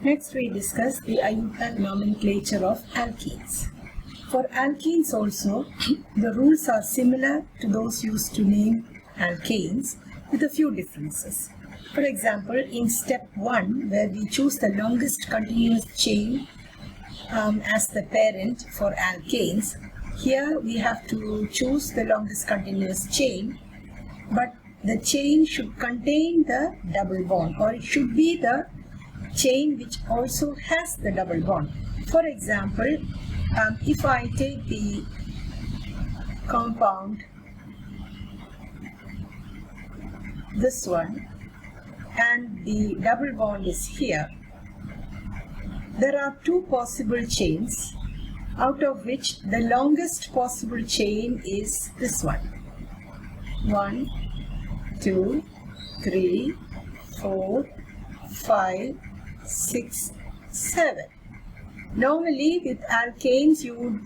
Next we discuss the IUPAC nomenclature of alkenes. For alkenes also, the rules are similar to those used to name alkanes with a few differences. For example, in step 1, where we choose the longest continuous chain as the parent for alkanes, here we have to choose the longest continuous chain, but the chain should contain the double bond, or it should be the chain which also has the double bond. For example, if I take the compound, this one, and the double bond is here, there are two possible chains, out of which the longest possible chain is this one. 1, 2, 3, 4, 5, 6, 7. Normally with alkanes you would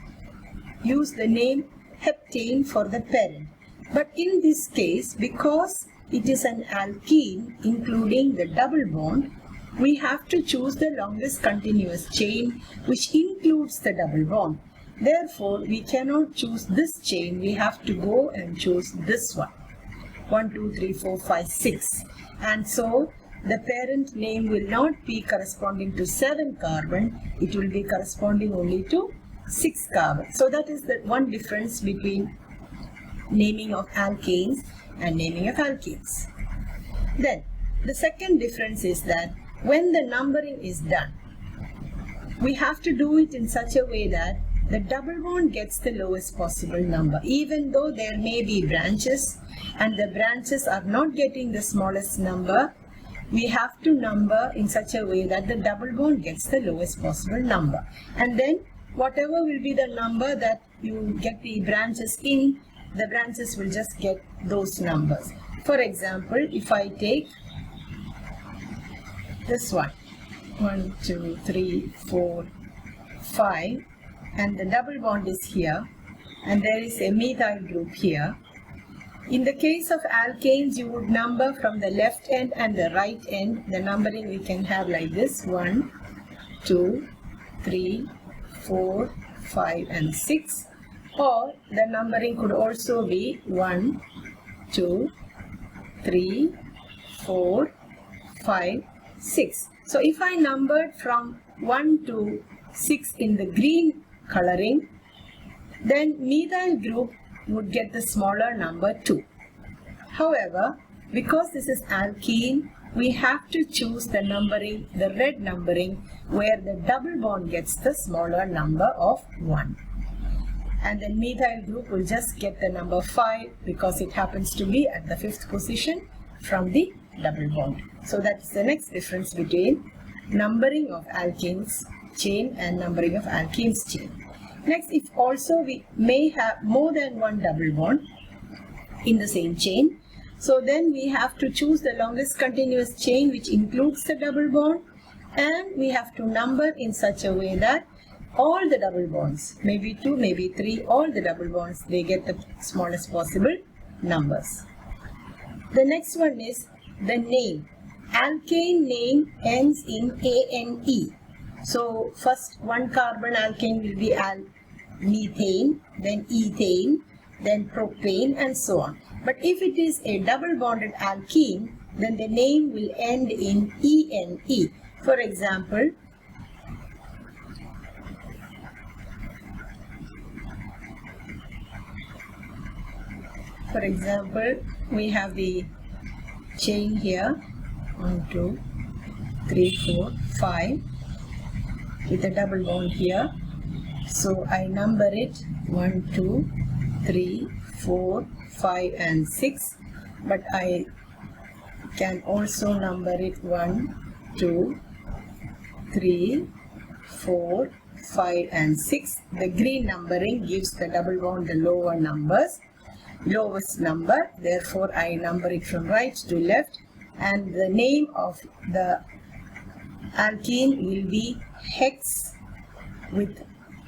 use the name heptane for the parent. But in this case, because it is an alkene including the double bond, we have to choose the longest continuous chain which includes the double bond. Therefore, we cannot choose this chain, we have to go and choose this one. 1, 2, 3, 4, 5, 6. And so the parent name will not be corresponding to 7 carbon, it will be corresponding only to 6 carbon. So that is the one difference between naming of alkanes and naming of alkenes. Then the second difference is that when the numbering is done, we have to do it in such a way that the double bond gets the lowest possible number, even though there may be branches and the branches are not getting the smallest number. We have to number in such a way that the double bond gets the lowest possible number. And then whatever will be the number that you get the branches in, the branches will just get those numbers. For example, if I take this one, 1, 2, 3, 4, 5, and the double bond is here, and there is a methyl group here. In the case of alkanes, you would number from the left end and the right end. The numbering we can have like this: 1, 2, 3, 4, 5, and 6. Or the numbering could also be 1, 2, 3, 4, 5, 6. So if I numbered from 1 to 6 in the green coloring, then methyl group would get the smaller number 2. However, because this is alkene, we have to choose the numbering, the red numbering, where the double bond gets the smaller number of 1. And then methyl group will just get the number 5 because it happens to be at the 5th position from the double bond. So that is the next difference between numbering of alkenes chain and numbering of alkenes chain. Next, if also we may have more than one double bond in the same chain, so then we have to choose the longest continuous chain which includes the double bond, and we have to number in such a way that all the double bonds, maybe 2, maybe 3, all the double bonds, they get the smallest possible numbers. The next one is the name. Alkane name ends in ANE. So first one carbon alkane will be methane, then ethane, then propane, and so on. But if it is a double bonded alkene, then the name will end in ENE. For example, we have the chain here, 1, 2, 3, 4, 5, with a double bond here. So I number it 1, 2, 3, 4, 5, and 6. But I can also number it 1, 2, 3, 4, 5, and 6. The green numbering gives the double bond the lowest number. Therefore, I number it from right to left. And the name of the alkene will be hex with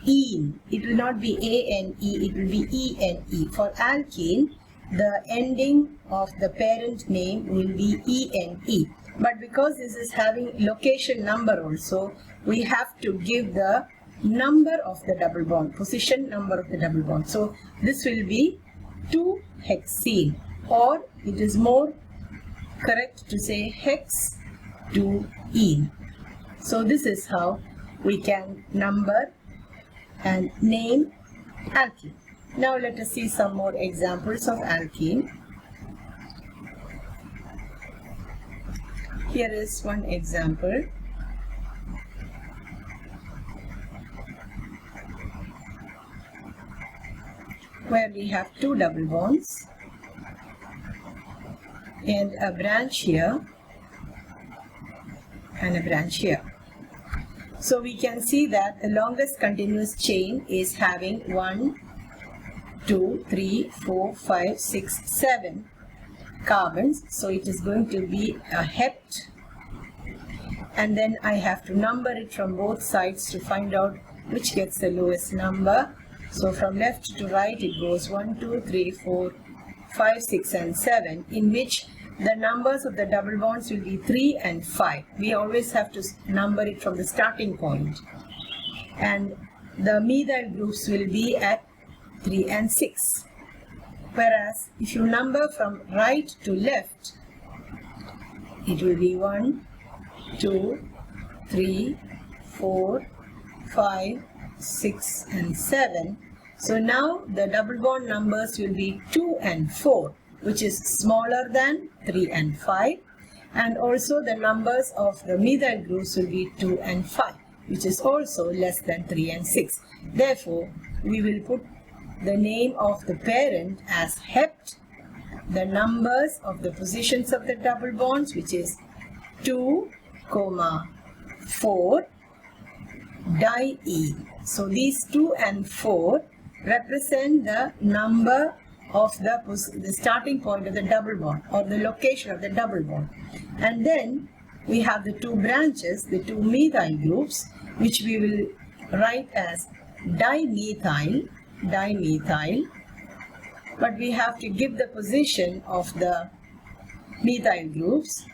ene. It will not be ANE, it will be ENE. For alkene, the ending of the parent name will be ENE. But because this is having location number also, we have to give the number of the double bond, position number of the double bond. So this will be 2-hexene, or it is more correct to say hex-2-ene. So this is how we can number and name alkene. Now let us see some more examples of alkene. Here is one example. Where we have 2 double bonds and a branch here and a branch here. So we can see that the longest continuous chain is having 1, 2, 3, 4, 5, 6, 7 carbons. So it is going to be a hept, and then I have to number it from both sides to find out which gets the lowest number. So from left to right it goes 1, 2, 3, 4, 5, 6 and 7, in which the numbers of the double bonds will be 3 and 5. We always have to number it from the starting point. And the methyl groups will be at 3 and 6. Whereas if you number from right to left, it will be 1, 2, 3, 4, 5, 6 and 7. So now the double bond numbers will be 2 and 4, which is smaller than 3 and 5, and also the numbers of the methyl groups will be 2 and 5, which is also less than 3 and 6. Therefore, we will put the name of the parent as hept, the numbers of the positions of the double bonds, which is 2, 4, diene. So these 2 and 4 represent the number of the starting point of the double bond, or the location of the double bond. And then we have the 2 branches, the 2 methyl groups, which we will write as dimethyl, but we have to give the position of the methyl groups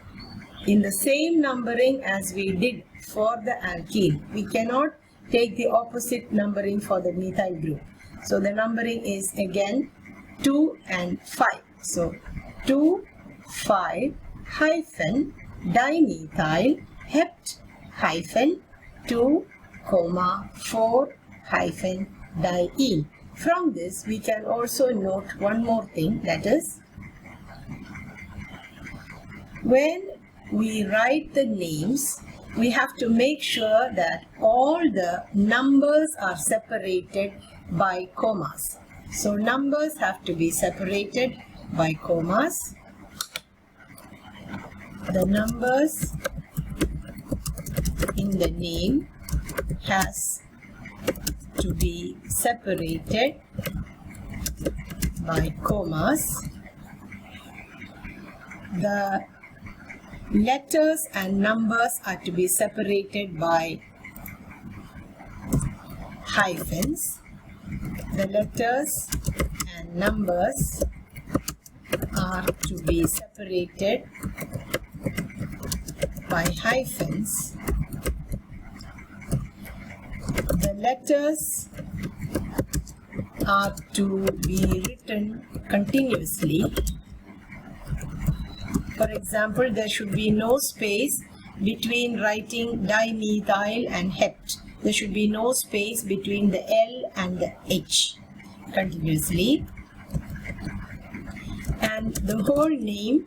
in the same numbering as we did for the alkene. We cannot take the opposite numbering for the methyl group. So the numbering is again 2 and 5. So 2, 5 hyphen dimethyl hept hyphen 2, 4 hyphen diene. From this we can also note one more thing, that is, when we write the names, we have to make sure that all the numbers are separated by commas. So numbers have to be separated by commas. The numbers in the name has to be separated by commas. The letters and numbers are to be separated by hyphens. The letters and numbers are to be separated by hyphens. The letters are to be written continuously. For example, there should be no space between writing dimethyl and hept. There should be no space between the L and the H continuously. And the whole name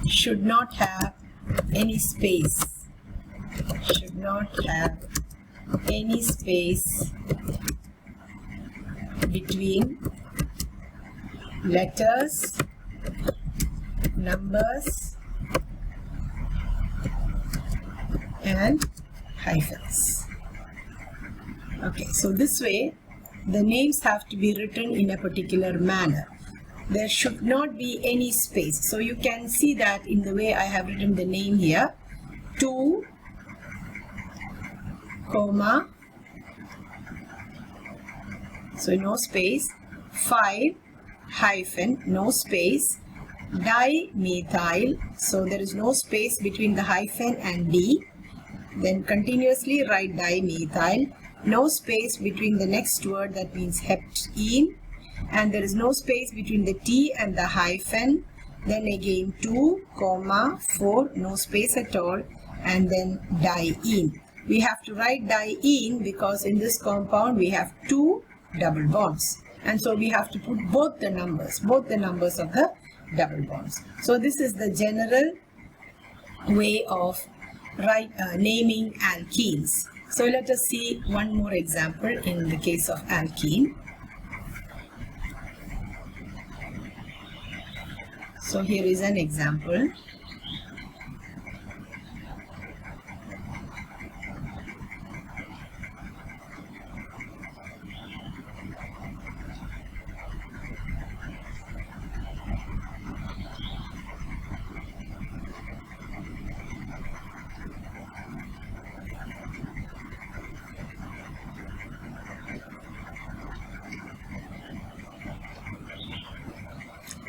should not have any space. Should not have any space between letters, numbers, and hyphens. Okay, so this way the names have to be written in a particular manner. There should not be any space. So you can see that in the way I have written the name here. 2, so no space, 5 hyphen, no space, dimethyl, so there is no space between the hyphen and D. Then continuously write dimethyl, no space between the next word, that means heptene, and there is no space between the T and the hyphen. Then again 2, 4, no space at all, and then diene. We have to write diene because in this compound we have 2 double bonds, and so we have to put both the numbers of the double bonds. So this is the general way of naming alkenes. So let us see one more example in the case of alkene. So here is an example.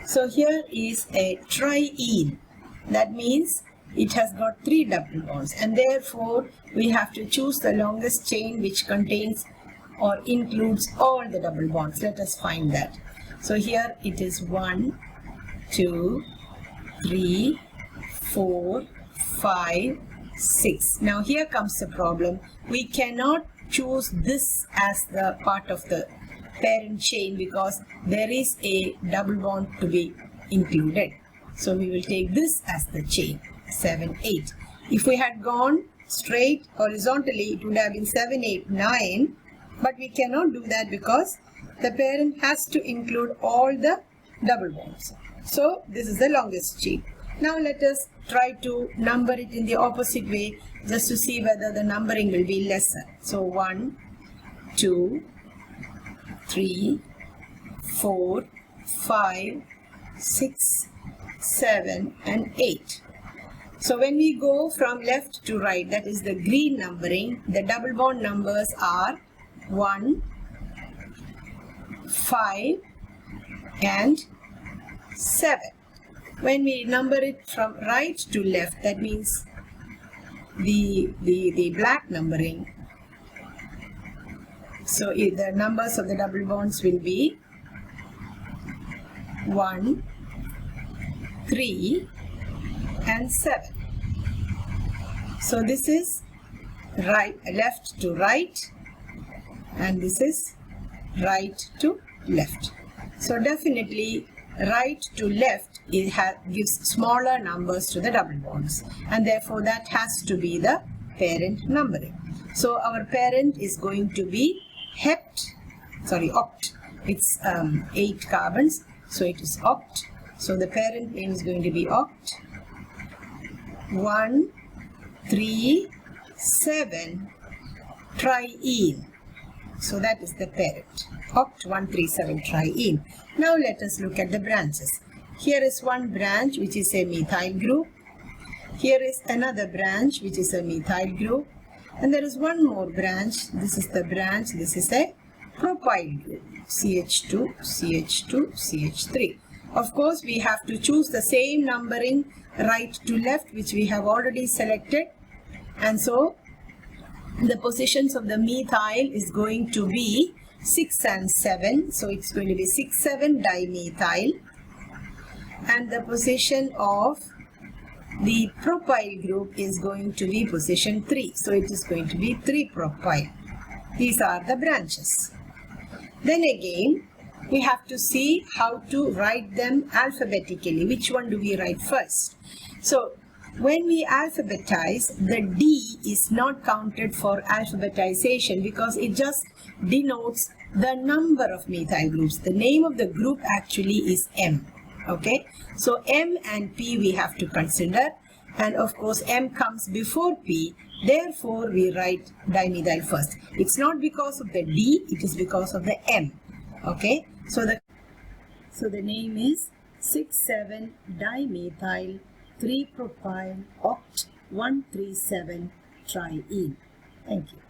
So here is a triene. That means it has got 3 double bonds, and therefore we have to choose the longest chain which contains or includes all the double bonds. Let us find that. So here it is 1, 2, 3, 4, 5, 6. Now here comes the problem. We cannot choose this as the part of the parent chain because there is a double bond to be included. So we will take this as the chain, 7, 8. If we had gone straight horizontally, it would have been 7, 8, 9. But we cannot do that because the parent has to include all the double bonds. So this is the longest chain. Now let us try to number it in the opposite way just to see whether the numbering will be lesser. So 1, 2, 3, 4, 5, 6, 7 and 8. So when we go from left to right, that is the green numbering, the double bond numbers are 1, 5 and 7. When we number it from right to left, that means the black numbering. So the numbers of the double bonds will be 1, 3 and 7. So this is left to right, and this is right to left. So definitely right to left gives smaller numbers to the double bonds, and therefore that has to be the parent numbering. So our parent is going to be oct. It's 8 carbons, so it is oct. So the parent name is going to be oct. 1, 3, 7 triene. So that is the parent. Oct 1, 3, 7 triene. Now let us look at the branches. Here is one branch which is a methyl group. Here is another branch which is a methyl group. And there is one more branch. This is the branch. This is a propyl group. CH2, CH2, CH3. Of course, we have to choose the same numbering right to left, which we have already selected. And so, the positions of the methyl is going to be 6 and 7. So, it's going to be 6, 7 dimethyl. And the position of the propyl group is going to be position 3. So it is going to be 3-propyl. These are the branches. Then again, we have to see how to write them alphabetically. Which one do we write first? So when we alphabetize, the D is not counted for alphabetization because it just denotes the number of methyl groups. The name of the group actually is M. Okay, so M and P we have to consider, and of course M comes before P, therefore we write dimethyl first. It's not because of the D, it is because of the M. Okay, so the name is 6,7 dimethyl 3-propyl oct 137 triene. Thank you.